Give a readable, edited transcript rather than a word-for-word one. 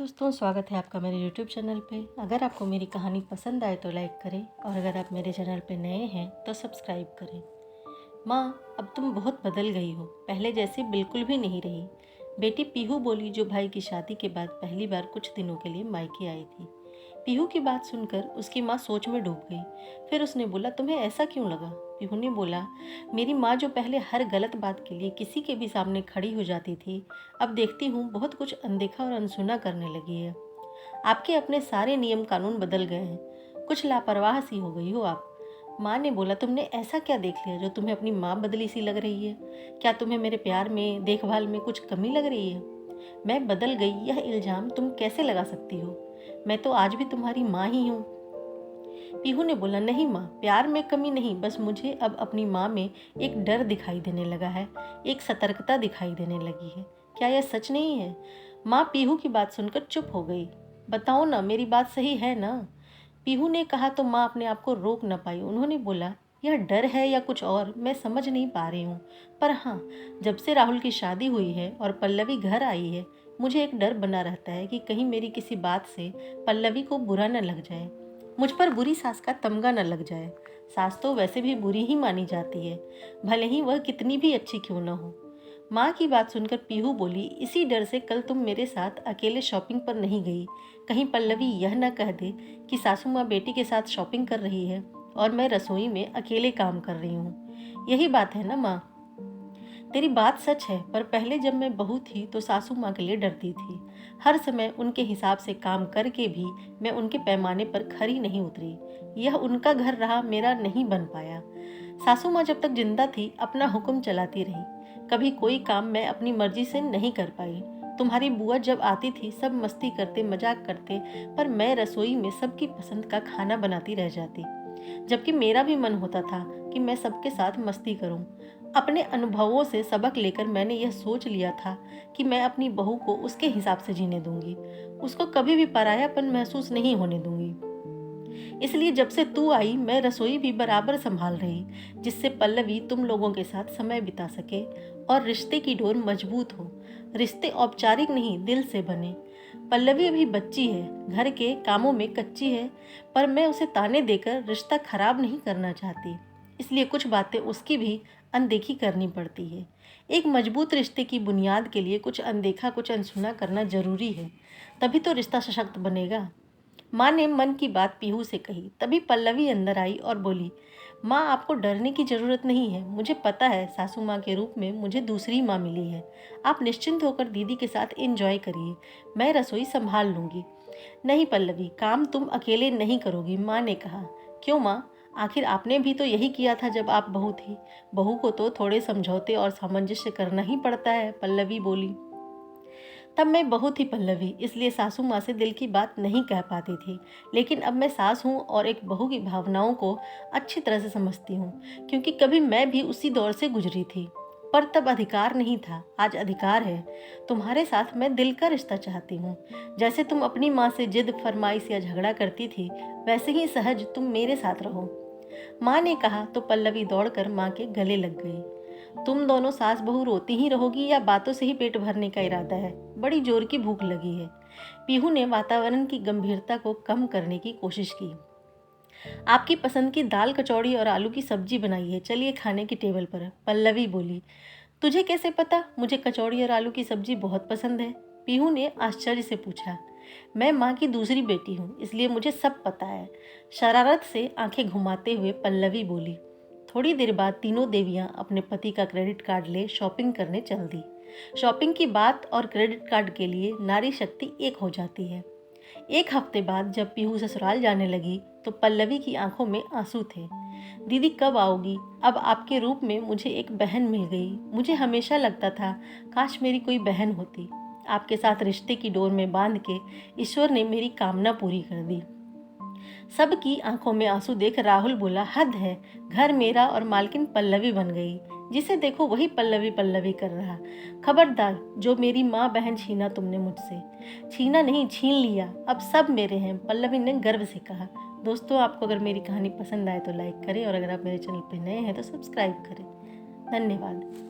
दोस्तों, स्वागत है आपका मेरे YouTube चैनल पे। अगर आपको मेरी कहानी पसंद आए तो लाइक करें और अगर आप मेरे चैनल पे नए हैं तो सब्सक्राइब करें। माँ, अब तुम बहुत बदल गई हो, पहले जैसी बिल्कुल भी नहीं रही। बेटी पीहू बोली, जो भाई की शादी के बाद पहली बार कुछ दिनों के लिए मायके आई थी। पीहू की बात सुनकर उसकी माँ सोच में डूब गई। फिर उसने बोला, तुम्हें ऐसा क्यों लगा? पीहू ने बोला, मेरी माँ जो पहले हर गलत बात के लिए किसी के भी सामने खड़ी हो जाती थी, अब देखती हूँ बहुत कुछ अनदेखा और अनसुना करने लगी है। आपके अपने सारे नियम कानून बदल गए हैं, कुछ लापरवाह सी हो गई हो आप। माँ ने बोला, तुमने ऐसा क्या देख लिया जो तुम्हें अपनी माँ बदली सी लग रही है? क्या तुम्हें मेरे प्यार में, देखभाल में कुछ कमी लग रही है? मैं बदल गई यह इल्ज़ाम तुम कैसे लगा सकती हो? मैं तो आज भी तुम्हारी माँ ही हूँ। पीहू ने बोला, नहीं माँ, प्यार में कमी नहीं, बस मुझे अब अपनी माँ में एक डर दिखाई देने लगा है, एक सतर्कता दिखाई देने लगी है। क्या यह सच नहीं है? माँ पीहू की बात सुनकर चुप हो गई। बताओ ना, मेरी बात सही है ना? पीहू ने कहा तो माँ अपने आप को रोक न पाई। उन्होंने बोला, यह डर है या कुछ और, मैं समझ नहीं पा रही हूँ। पर हाँ, जब से राहुल की शादी हुई है और पल्लवी घर आई है, मुझे एक डर बना रहता है कि कहीं मेरी किसी बात से पल्लवी को बुरा न लग जाए, मुझ पर बुरी सास का तमगा न लग जाए। सास तो वैसे भी बुरी ही मानी जाती है, भले ही वह कितनी भी अच्छी क्यों न हो। माँ की बात सुनकर पीहू बोली, इसी डर से कल तुम मेरे साथ अकेले शॉपिंग पर नहीं गई। कहीं पल्लवी यह न कह दे कि सासू माँ बेटी के साथ शॉपिंग कर रही है और मैं रसोई में अकेले काम कर रही हूँ। यही बात है ना माँ? तेरी बात सच है, पर पहले जब मैं बहू थी तो सासू माँ के लिए डरती थी। हर समय उनके हिसाब से काम करके भी मैं उनके पैमाने पर खरी नहीं उतरी। यह उनका घर रहा, मेरा नहीं बन पाया। सासू माँ जब तक जिंदा थी अपना हुक्म चलाती रही, कभी कोई काम मैं अपनी मर्जी से नहीं कर पाई। तुम्हारी बुआ जब आती थी सब मस्ती करते, मजाक करते, पर मैं रसोई में सबकी पसंद का खाना बनाती रह जाती, जबकि मेरा भी मन होता था कि मैं सबके साथ मस्ती करूं। अपने अनुभवों से सबक लेकर मैंने यह सोच लिया था कि मैं अपनी बहू को उसके हिसाब से जीने दूंगी, उसको कभी भी परायापन महसूस नहीं होने दूंगी। इसलिए जब से तू आई मैं रसोई भी बराबर संभाल रही, जिससे पल्लवी तुम लोगों के साथ समय बिता सके और रिश्ते की डोर मजबूत हो। रिश्ते औपचारिक नहीं, दिल से बने। पल्लवी अभी बच्ची है, घर के कामों में कच्ची है, पर मैं उसे ताने देकर रिश्ता खराब नहीं करना चाहती। इसलिए कुछ बातें उसकी भी अनदेखी करनी पड़ती है। एक मजबूत रिश्ते की बुनियाद के लिए कुछ अनदेखा, कुछ अनसुना करना जरूरी है, तभी तो रिश्ता सशक्त बनेगा। माँ ने मन की बात पीहू से कही। तभी पल्लवी अंदर आई और बोली, माँ, आपको डरने की जरूरत नहीं है। मुझे पता है सासू माँ के रूप में मुझे दूसरी माँ मिली है। आप निश्चिंत होकर दीदी के साथ एंजॉय करिए, मैं रसोई संभाल लूंगी। नहीं पल्लवी, काम तुम अकेले नहीं करोगी, माँ ने कहा। क्यों माँ? आखिर आपने भी तो यही किया था जब आप बहू थी। बहू को तो थोड़े समझौते और सामंजस्य करना ही पड़ता है, पल्लवी बोली। तब मैं बहू थी पल्लवी, इसलिए सासू माँ से दिल की बात नहीं कह पाती थी। लेकिन अब मैं सास हूँ और एक बहू की भावनाओं को अच्छी तरह से समझती हूँ, क्योंकि कभी मैं भी उसी दौर से गुजरी थी। पर तब अधिकार नहीं था, आज अधिकार है। तुम्हारे साथ मैं दिल का रिश्ता चाहती हूँ। जैसे तुम अपनी माँ से जिद, फरमाइश या झगड़ा करती थी, वैसे ही सहज तुम मेरे साथ रहो, माँ ने कहा। तो पल्लवी दौड़कर माँ के गले लग गई। तुम दोनों सास बहू रोती ही रहोगी या बातों से ही पेट भरने का इरादा है? बड़ी जोर की भूख लगी है। पीहू ने वातावरण की गंभीरता को कम करने की कोशिश की। आपकी पसंद की दाल, कचौड़ी और आलू की सब्जी बनाई है, चलिए खाने की टेबल पर, पल्लवी बोली। तुझे कैसे पता? मुझे कचौड़ी और आलू की सब्जी बहुत पसंद है, पीहू ने आश्चर्य से पूछा। मैं माँ की दूसरी बेटी हूँ, इसलिए मुझे सब पता है, शरारत से आंखें घुमाते हुए पल्लवी बोली। थोड़ी देर बाद तीनों देवियां अपने पति का क्रेडिट कार्ड ले शॉपिंग करने चल दी। शॉपिंग की बात और क्रेडिट कार्ड के लिए नारी शक्ति एक हो जाती है। एक हफ्ते बाद जब पीहू ससुराल जाने लगी तो पल्लवी की आंखों में आंसू थे। दीदी कब आओगी? अब आपके रूप में मुझे एक बहन मिल गई। मुझे हमेशा लगता था काश मेरी कोई बहन होती। आपके साथ रिश्ते की डोर में बांध के ईश्वर ने मेरी कामना पूरी कर दी। सबकी आंखों में आंसू देख राहुल बोला, हद है, घर मेरा और मालकिन पल्लवी बन गई, जिसे देखो वही पल्लवी पल्लवी कर रहा। खबरदार, जो मेरी माँ बहन छीना तुमने मुझसे। छीना नहीं, छीन लिया, अब सब मेरे हैं, पल्लवी ने गर्व से कहा। दोस्तों, आपको अगर मेरी कहानी पसंद आए तो लाइक करें और अगर आप मेरे चैनल पर नए हैं तो सब्सक्राइब करें। धन्यवाद।